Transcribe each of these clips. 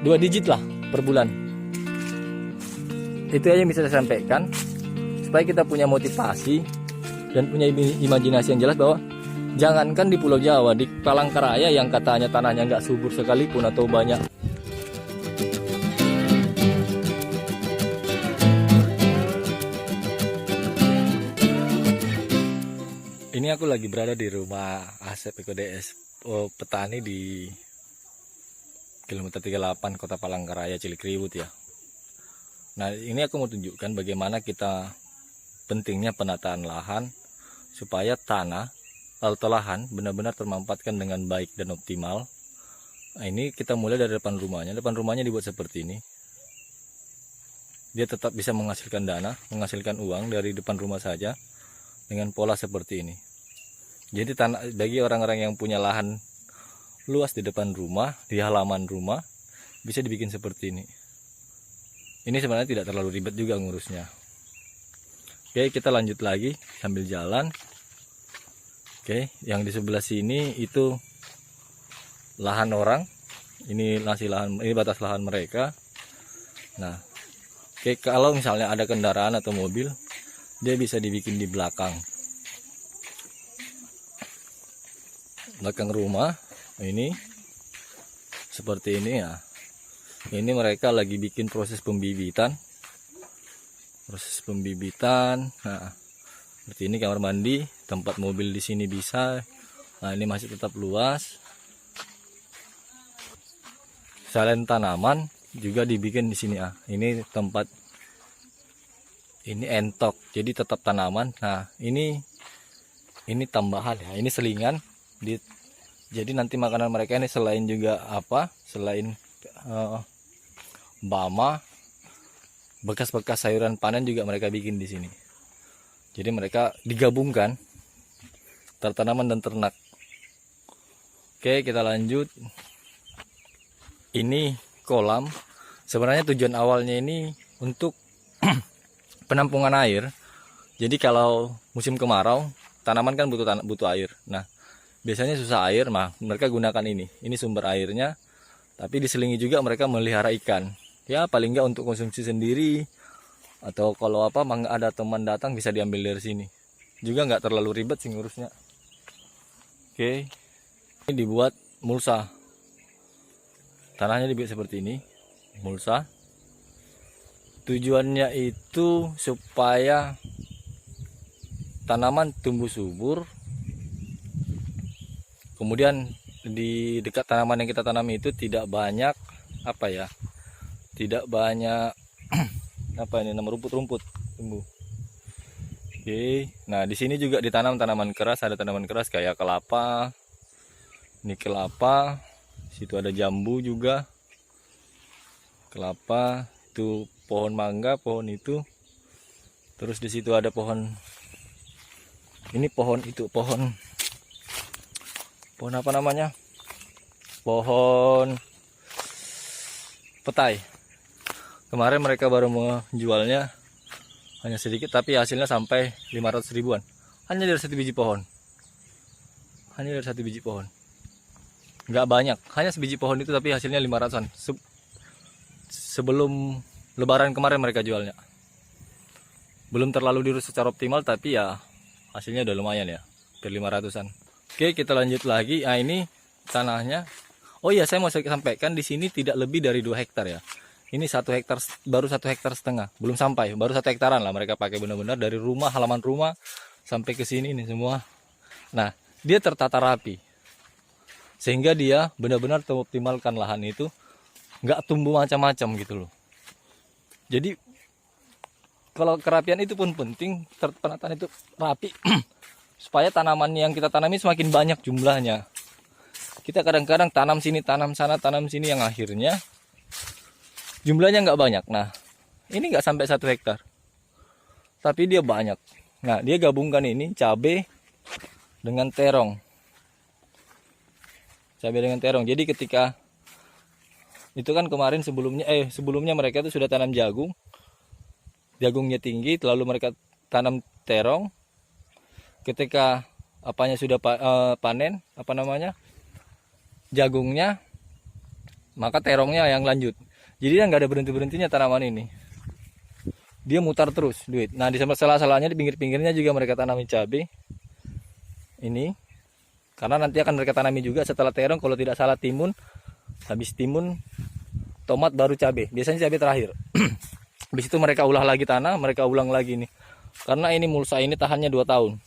2 digit lah per bulan. Itu aja yang bisa saya sampaikan supaya kita punya motivasi dan punya imajinasi yang jelas bahwa jangankan di Pulau Jawa, di Palangkaraya yang katanya tanahnya nggak subur sekalipun atau banyak. Ini aku lagi berada di rumah Asep EkoDS petani di kilometer 38 Kota Palangkaraya, Cilikriwut ya. Nah, ini aku mau tunjukkan bagaimana kita pentingnya penataan lahan supaya tanah atau lahan benar-benar termanfaatkan dengan baik dan optimal. Nah, ini kita mulai dari depan rumahnya. Depan rumahnya dibuat seperti ini. Dia tetap bisa menghasilkan dana, menghasilkan uang dari depan rumah saja dengan pola seperti ini. Jadi bagi orang-orang yang punya lahan luas di depan rumah, di halaman rumah, bisa dibikin seperti ini. Ini sebenarnya tidak terlalu ribet juga ngurusnya. Oke, kita lanjut lagi sambil jalan. Oke, yang di sebelah sini itu lahan orang. Ini batas lahan mereka. Nah, oke, kalau misalnya ada kendaraan atau mobil, dia bisa dibikin di belakang rumah. Ini seperti ini ya. Ini mereka lagi bikin proses pembibitan. Nah, seperti ini kamar mandi, tempat mobil di sini bisa. Nah, ini masih tetap luas. Selain tanaman juga dibikin di sini ah. Ini tempat, ini entok, jadi tetap tanaman. Nah, ini tambahan ya. Ini selingan. Jadi nanti makanan mereka ini selain juga selain bama, bekas-bekas sayuran panen juga mereka bikin di sini. Jadi mereka digabungkan tanaman dan ternak. Oke, kita lanjut. Ini kolam. Sebenarnya tujuan awalnya ini untuk penampungan air. Jadi kalau musim kemarau, tanaman kan butuh air. Nah, biasanya susah air, mereka gunakan ini. Ini sumber airnya. Tapi diselingi juga mereka melihara ikan. Ya paling enggak untuk konsumsi sendiri. Atau kalau ada teman datang bisa diambil dari sini. Juga nggak terlalu ribet sih ngurusnya. Oke. Ini dibuat mulsa. Tanahnya dibuat seperti ini. Mulsa. Tujuannya itu supaya tanaman tumbuh subur. Kemudian di dekat tanaman yang kita tanam itu tidak banyak rumput-rumput tumbuh. Oke. Nah, di sini juga ditanam tanaman keras, ada tanaman keras kayak kelapa. Ini kelapa. Situ ada jambu juga. Kelapa, itu pohon mangga, pohon itu. Terus di situ ada pohon. Ini pohon apa namanya? Pohon petai. Kemarin mereka baru menjualnya hanya sedikit, tapi hasilnya sampai 500 ribuan. Hanya dari satu biji pohon. Nggak banyak, hanya sebiji pohon itu tapi hasilnya 500-an. Sebelum lebaran kemarin mereka jualnya. Belum terlalu diurus secara optimal, tapi ya hasilnya udah lumayan ya, hampir 500-an. Oke, kita lanjut lagi. Nah, ini tanahnya. Oh iya, saya mau sampaikan di sini tidak lebih dari 2 hektar ya. Ini 1 hektar, baru 1,5 hektar. Belum sampai, baru 1 hektaran lah mereka pakai benar-benar dari halaman rumah sampai ke sini ini semua. Nah, dia tertata rapi. Sehingga dia benar-benar mengoptimalkan lahan itu, nggak tumbuh macam-macam gitu loh. Jadi kalau kerapian itu pun penting, penataan itu rapi. Supaya tanaman yang kita tanami semakin banyak jumlahnya. Kita kadang-kadang tanam sini, tanam sana, tanam sini, yang akhirnya jumlahnya nggak banyak. Nah, ini nggak sampai 1 hektar. Tapi dia banyak. Nah, dia gabungkan ini cabai dengan terong. Jadi ketika itu kan kemarin sebelumnya mereka itu sudah tanam jagung. Jagungnya tinggi, lalu mereka tanam terong. Ketika sudah panen, jagungnya maka terongnya yang lanjut. Jadi dia nggak ada berhenti-berhentinya tanaman ini. Dia mutar terus duit. Nah di sela-selanya di pinggir-pinggirnya juga mereka tanami cabai. Ini karena nanti akan mereka tanami juga setelah terong, kalau tidak salah timun. Habis timun tomat baru cabai. Biasanya cabai terakhir. Habis itu mereka ulah lagi tanah, mereka ulang lagi nih. Karena ini mulsa ini tahannya 2 tahun.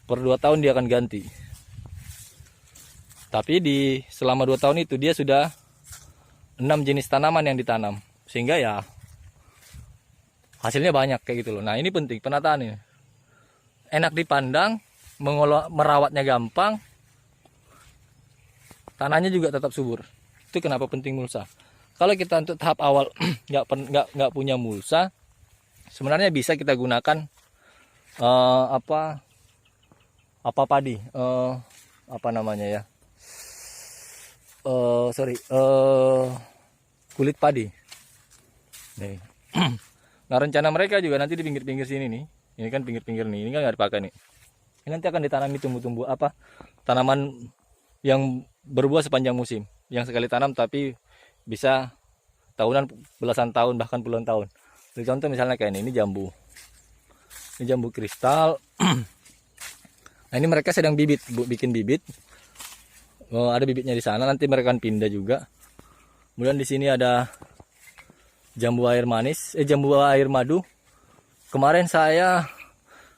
Per 2 tahun dia akan ganti. Tapi selama 2 tahun itu dia sudah 6 jenis tanaman yang ditanam. Sehingga ya hasilnya banyak kayak gitu loh. Nah ini penting penataan ini. Enak dipandang, merawatnya gampang, tanahnya juga tetap subur. Itu kenapa penting mulsa. Kalau kita untuk tahap awal nggak punya mulsa, sebenarnya bisa kita gunakan padi, apa namanya ya? Kulit padi. Nih. Nah rencana mereka juga nanti di pinggir-pinggir sini nih. Ini kan pinggir-pinggir nih. Ini kan nggak dipakai nih. Ini nanti akan ditanami tumbuh-tumbuh tanaman yang berbuah sepanjang musim. Yang sekali tanam tapi bisa tahunan, belasan tahun, bahkan puluhan tahun. Jadi contoh misalnya kayak ini jambu. Ini jambu kristal. Nah ini mereka sedang bikin bibit. Ada bibitnya di sana, nanti mereka akan pindah juga. Kemudian di sini ada jambu air manis, jambu air madu. Kemarin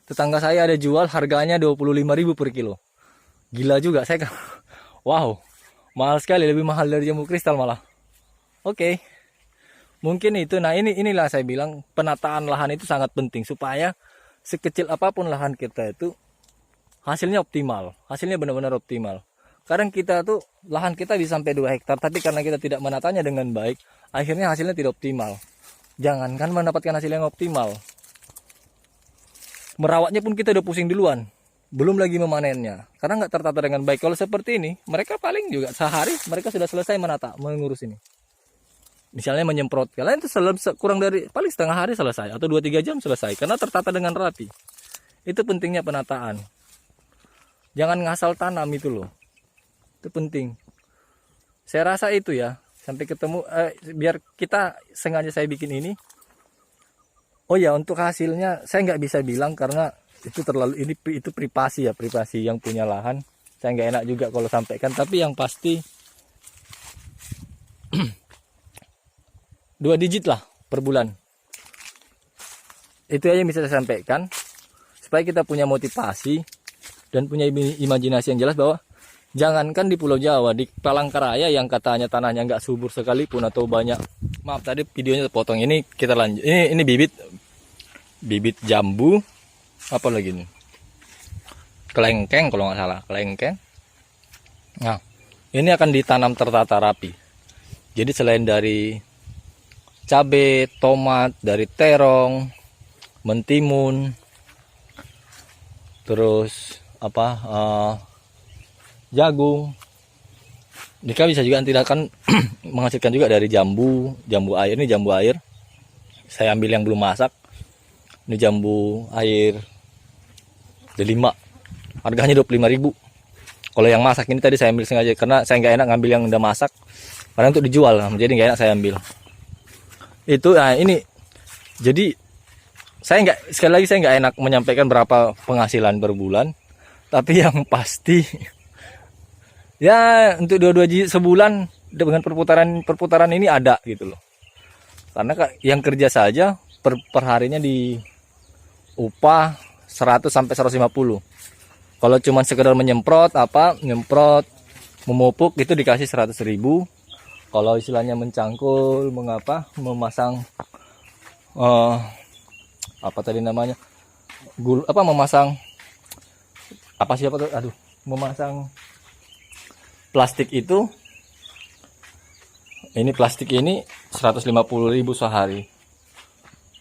tetangga saya ada jual, harganya 25.000 per kilo. Gila juga, saya kan. Wow, mahal sekali, lebih mahal dari jambu kristal malah. Oke. Mungkin itu. Nah, inilah saya bilang penataan lahan itu sangat penting supaya sekecil apapun lahan kita itu hasilnya optimal. Hasilnya benar-benar optimal. Kadang kita tuh lahan kita bisa sampai 2 hektar, tapi karena kita tidak menatanya dengan baik, akhirnya hasilnya tidak optimal. Jangankan mendapatkan hasil yang optimal, merawatnya pun kita udah pusing duluan, belum lagi memanennya karena nggak tertata dengan baik. Kalau seperti ini, mereka paling juga sehari mereka sudah selesai mengurus ini. Misalnya menyemprot, kalian itu kurang dari paling setengah hari selesai, atau 2-3 jam selesai karena tertata dengan rapi. Itu pentingnya penataan. Jangan ngasal tanam itu loh. Itu penting. Saya rasa itu ya. Sampai ketemu, biar kita sengaja saya bikin ini. Oh ya, untuk hasilnya saya nggak bisa bilang karena itu itu privasi ya, privasi yang punya lahan. Saya nggak enak juga kalau sampaikan. Tapi yang pasti 2 digit lah per bulan. Itu aja yang bisa saya sampaikan supaya kita punya motivasi dan punya imajinasi yang jelas bahwa jangankan di Pulau Jawa, di Palangkaraya yang katanya tanahnya nggak subur sekalipun atau banyak. Maaf tadi videonya terpotong. Ini kita lanjut. Ini bibit jambu. Apa lagi nih? Kelengkeng kalau nggak salah, kelengkeng. Nah, ini akan ditanam tertata rapi. Jadi selain dari cabai, tomat, dari terong, mentimun, terus jagung. Jika bisa juga nanti akan menghasilkan juga dari jambu air. Ini jambu air. Saya ambil yang belum masak. Ini jambu air delima. Harganya 25.000. Kalau yang masak ini tadi saya ambil sengaja karena saya nggak enak ngambil yang udah masak. Karena untuk dijual, jadi nggak enak saya ambil. Itu ini. Jadi sekali lagi saya nggak enak menyampaikan berapa penghasilan per bulan. Tapi yang pasti ya untuk 22 sebulan dengan perputaran ini ada gitu loh. Karena yang kerja saja per harinya di upah 100 sampai 150. Kalau cuma sekedar menyemprot memupuk itu dikasih 100.000. Kalau istilahnya mencangkul, memasang memasang plastik itu, ini plastik ini 150.000 sehari.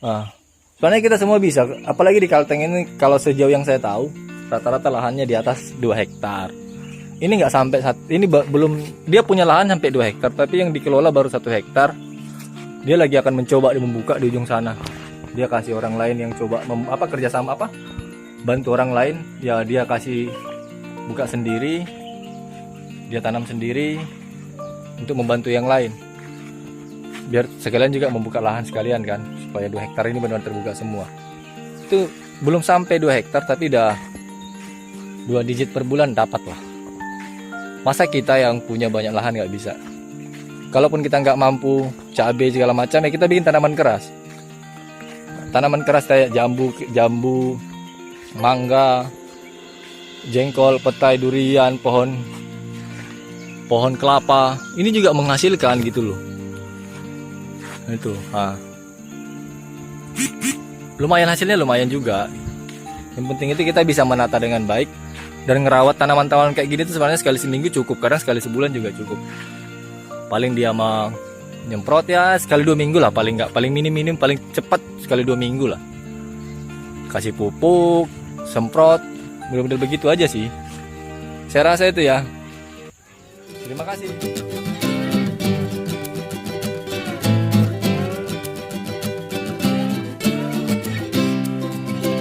Nah, sebenarnya kita semua bisa, apalagi di Kalteng ini kalau sejauh yang saya tahu rata-rata lahannya di atas 2 hektar. Ini nggak sampai ini belum, dia punya lahan sampai 2 hektar, tapi yang dikelola baru 1 hektar. Dia lagi akan mencoba membuka di ujung sana. Dia kasih orang lain yang coba kerjasama bantu orang lain, ya dia kasih buka sendiri, dia tanam sendiri. untuk membantu yang lain. Biar sekalian juga membuka lahan sekalian kan, supaya 2 hektar ini benar-benar terbuka semua. Itu belum sampai 2 hektar tapi udah 2 digit per bulan dapat lah. Masa kita yang punya banyak lahan nggak bisa? Kalaupun kita nggak mampu cabai segala macam, ya kita bikin tanaman keras. Tanaman keras kayak jambu, mangga, jengkol, petai, durian, pohon kelapa. Ini juga menghasilkan gitu loh. Itu, lumayan hasilnya, lumayan juga. Yang penting itu kita bisa menata dengan baik dan ngerawat tanaman-tanaman kayak gini tuh sebenarnya sekali seminggu cukup, kadang sekali sebulan juga cukup. Paling dia mah nyemprot ya sekali 2 minggu lah, paling nggak, paling minim paling cepat sekali 2 minggu lah. Kasih pupuk, semprot, bener-bener begitu aja sih. Saya rasa itu ya. Terima kasih.